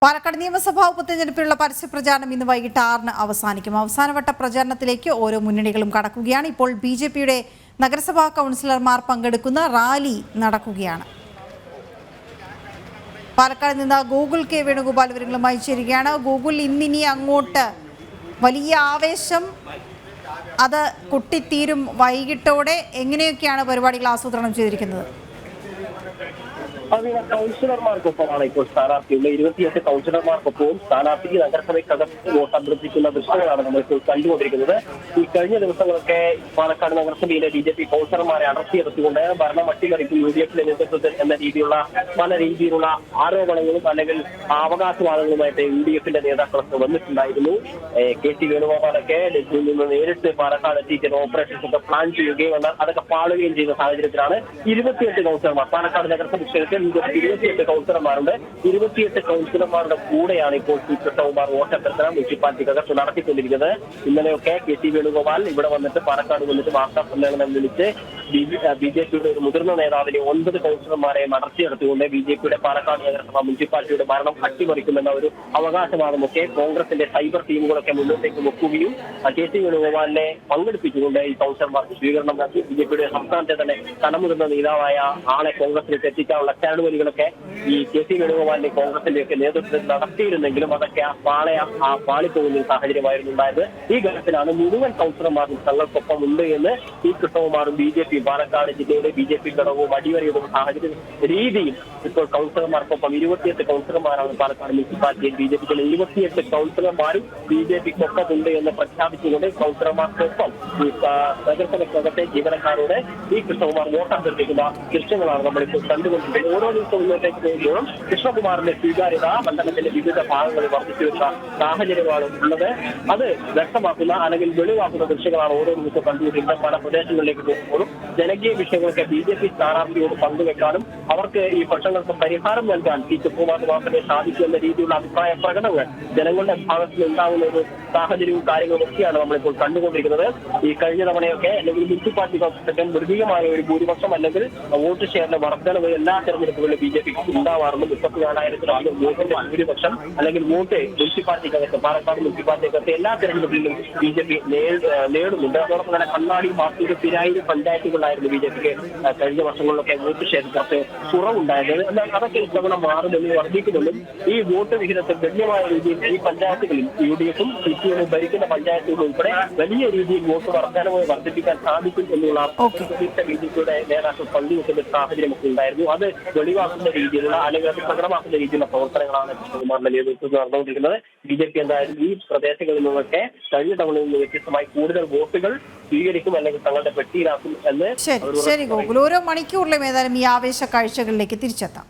പാലക്കാട് നിയമസഭാ ഉപതെരഞ്ഞെടുപ്പിലുള്ള പരസ്യപ്രചാരണം ഇന്ന് വൈകിട്ട് 6-ന് അവസാനിക്കും. അവസാനവട്ട പ്രചാരണത്തിലേക്ക് ഓരോ മുന്നണികളും കടക്കുകയാണ്. ഇപ്പോൾ ബിജെപിയുടെ നഗരസഭാ കൗൺസിലർമാർ പങ്കെടുക്കുന്ന റാലി നടക്കുകയാണ്. പാലക്കാട് നിന്ന് ഗൂഗിൾ കെ വേണുഗോപാൽ വിവരങ്ങളുമായി ചേരുകയാണ്. ഗൂഗിൾ, ഇന്നിനി അങ്ങോട്ട് വലിയ ആവേശം അത് കുട്ടിത്തീരും വൈകിട്ടോടെ. എങ്ങനെയൊക്കെയാണ് പരിപാടികൾ ആസൂത്രണം ചെയ്തിരിക്കുന്നത്? അതിന് കൗൺസിലർമാർക്കൊപ്പമാണ് ഇപ്പോൾ സ്ഥാനാർത്ഥിയുള്ള 28 കൗൺസിലർമാർക്കൊപ്പവും സ്ഥാനാർത്ഥിക്ക് നഗരസഭയ്ക്കകത്ത് വോട്ട് അഭ്യർത്ഥിക്കുന്ന ദൃശ്യങ്ങളാണ് നമ്മളിപ്പോൾ കണ്ടുകൊണ്ടിരിക്കുന്നത്. ഈ കഴിഞ്ഞ ദിവസങ്ങളൊക്കെ പാലക്കാട് നഗരസഭയിലെ BJP കൗൺസിലർമാരെ അടർത്തിയെടുത്തുകൊണ്ട് ഭരണം അട്ടിമറിക്കും UDF നേതൃത്വത്തിൽ എന്ന പല രീതിയിലുള്ള ആരോപണങ്ങളും അല്ലെങ്കിൽ അവകാശവാദങ്ങളുമായിട്ട് UDFന്റെ നേതാക്കളൊക്കെ വന്നിട്ടുണ്ടായിരുന്നു. KC വേണുഗോപാലൊക്കെ ഡൽഹിയിൽ നിന്ന് നേരിട്ട് പാലക്കാട് എത്തിയിട്ട് ഓപ്പറേഷൻസ് ഒക്കെ പ്ലാൻ ചെയ്യുകയും അതൊക്കെ പാളുകയും ചെയ്യുന്ന സാഹചര്യത്തിലാണ് 28 കൗൺസിലർമാർ പാലക്കാട് നഗരസഭ 28 കൗൺസിലർമാരുണ്ട്. 28 കൗൺസിലർമാരുടെ കൂടെയാണ് ഇപ്പോൾ കൃഷ്ണകുമാർ വോട്ടഭ്യർത്ഥന മുനിസിപ്പാലിറ്റിക്കകത്ത് നടത്തിക്കൊണ്ടിരിക്കുന്നത്. ഇന്നലെയൊക്കെ KC വേണുഗോപാൽ ഇവിടെ വന്നിട്ട് പാലക്കാട് വന്നിട്ട് വാർത്താ സമ്മേളനം വിളിച്ച് BJPയുടെ ഒരു മുതിർന്ന നേതാവിനെ 9 കൗൺസിലർമാരെ നടത്തിയെടുത്തുകൊണ്ട് BJPയുടെ പാലക്കാട് നഗരസഭ മുനിസിപ്പാലിറ്റിയുടെ ഭരണം അട്ടിമറിക്കുമെന്ന ഒരു അവകാശവാദമൊക്കെ കോൺഗ്രസിന്റെ സൈബർ ടീമുകളൊക്കെ മുന്നോട്ടേക്ക് വെക്കുകയും KC വേണുഗോപാലിനെ പങ്കെടുപ്പിച്ചുകൊണ്ട് ഈ കൗൺസിലർമാർക്ക് സ്വീകരണം നൽകി. BJPയുടെ സംസ്ഥാനത്തെ തന്നെ തലമുതിർന്ന നേതാവായ ആളെ കോൺഗ്രസിലേക്ക് എത്തിക്കാനുള്ള ചാടുവലികളൊക്കെ ഈ KC വേണുഗോപാലിന്റെ കോൺഗ്രസിന്റെ ഒക്കെ നേതൃത്വത്തിൽ നടത്തിയിരുന്നെങ്കിലും അതൊക്കെ പാളിപ്പോകുന്ന സാഹചര്യമായിരുന്നു ഉണ്ടായത്. ഈ ഘട്ടത്തിലാണ് മുഴുവൻ കൗൺസിലർമാരും തങ്ങൾക്കൊപ്പം ഉണ്ട് എന്ന് ഈ കൃഷ്ണകുമാറും BJP പാലക്കാട് ജില്ലയിലെ BJP ഘടകവും അടിവരയിടുന്ന സാഹചര്യം രീതിയും ഇപ്പോൾ കൗൺസിലർമാർക്കൊപ്പം 28 കൗൺസിലർമാരാണ് പാലക്കാട് മുനിസിപ്പാലിറ്റിയിൽ BJPക്കുള്ള 28 കൗൺസിലർമാരും BJPക്കൊപ്പം ഉണ്ട് എന്ന് പ്രഖ്യാപിച്ചുകൊണ്ട് കൗൺസിലർമാർക്കൊപ്പം ഈ നഗരസഭയ്ക്കകത്തെ ജീവനക്കാരോട് ഈ കൃഷ്ണകുമാർ വോട്ട് അഭ്യർത്ഥിക്കുന്ന ദൃശ്യങ്ങളാണ് നമ്മളിപ്പോൾ കണ്ടുകൊണ്ടിരിക്കുന്നത്. ഓരോ ദിവസവും മുന്നോട്ടേക്ക് പോകുമ്പോഴും കൃഷ്ണകുമാറിന്റെ സ്വീകാര്യത മണ്ഡലത്തിന്റെ വിവിധ ഭാഗങ്ങളിൽ വർദ്ധിച്ചു വരുന്ന സാഹചര്യമാണ് ഉള്ളത്. അത് വ്യക്തമാക്കുന്ന അല്ലെങ്കിൽ വെളിവാക്കുന്ന ദൃശ്യങ്ങളാണ് ഓരോ ദിവസവും കണ്ടുകൊണ്ടിരിക്കുന്നത്. പല പ്രദേശങ്ങളിലേക്ക് പോകുമ്പോഴും ജനകീയ വിഷയങ്ങളൊക്കെ BJP സ്ഥാനാർത്ഥിയോട് പങ്കുവെക്കാനും അവർക്ക് ഈ പ്രശ്നങ്ങൾക്ക് പരിഹാരം നൽകാൻ ഈ കൃഷ്ണകുമാർ മാത്രമേ സാധിക്കൂ എന്ന രീതിയിലുള്ള അഭിപ്രായ പ്രകടനങ്ങൾ ജനങ്ങളുടെ ഭാഗത്ത് ഉണ്ടാകുന്ന ഒരു സാഹചര്യവും കാര്യങ്ങളും ഒക്കെയാണ് നമ്മളിപ്പോൾ കണ്ടുകൊണ്ടിരിക്കുന്നത്. ഈ കഴിഞ്ഞ തവണയൊക്കെ അല്ലെങ്കിൽ മുനിസിപ്പാലിറ്റി കൗൺസിലൊക്കെ മൃഗീയമായ ഒരു ഭൂരിപക്ഷം അല്ലെങ്കിൽ വോട്ട് ഷെയറിന്റെ വർധനവ് എല്ലാ തെരഞ്ഞെടുപ്പുകളിലും BJPക്ക് ഉണ്ടാവാറുണ്ട്. 34,000 വോട്ടിന്റെ ഭൂരിപക്ഷം അല്ലെങ്കിൽ വോട്ട് മുനിസിപ്പാലിറ്റിക്കകത്ത് പാലക്കാട് മുനിസിപ്പാലിറ്റിക്കകത്ത് എല്ലാ തെരഞ്ഞെടുപ്പിലും BJP നേടുന്നുണ്ട്. അതോടൊപ്പം തന്നെ കണ്ണാടി മാത്തൂർ പിരായി പഞ്ചായത്തുകളിലായിരുന്നു BJPക്ക് കഴിഞ്ഞ വർഷങ്ങളിലൊക്കെ വോട്ട് ഷെയർ കുറച്ച് കുറവുണ്ടായത്. എന്നാൽ അതൊക്കെ ഇത്തവണ മാറുമെന്നും വർദ്ധിക്കുമെന്നും ഈ വോട്ട് വിഹിതത്തിൽ ഗണ്യമായ രീതിയിൽ ഈ പഞ്ചായത്തുകളിൽ UDFും CPM ഭരിക്കുന്ന പഞ്ചായത്തുകൾ ഉൾപ്പെടെ വലിയ രീതിയിൽ വോട്ട് വർധനവ് വർദ്ധിപ്പിക്കാൻ സാധിക്കും എന്നുള്ള BJPയുടെ നേതാക്കൾ പങ്കുവെക്കുന്ന സാഹചര്യമൊക്കെ ഉണ്ടായിരുന്നു. അത് വെളിവാക്കുന്ന രീതിയിലുള്ള അല്ലെങ്കിൽ അത് പ്രകടമാക്കുന്ന രീതിയിലുള്ള പ്രവർത്തനങ്ങളാണ് കൃഷ്ണകുമാറിന്റെ നേതൃത്വത്തിൽ നടന്നുകൊണ്ടിരിക്കുന്നത്. BJP എന്തായാലും ഈ പ്രദേശങ്ങളിൽ നിന്നൊക്കെ കഴിഞ്ഞ തവണയിൽ നിന്ന് വ്യത്യസ്തമായി കൂടുതൽ വോട്ടുകൾ സ്വീകരിക്കും അല്ലെങ്കിൽ തങ്ങളുടെ പെട്ടിയിലാക്കും എന്ന് ശരി ഗോകുൽ, ഓരോ മണിക്കൂറിലും ഏതായാലും ഈ ആവേശ കാഴ്ചകളിലേക്ക് തിരിച്ചെത്താം.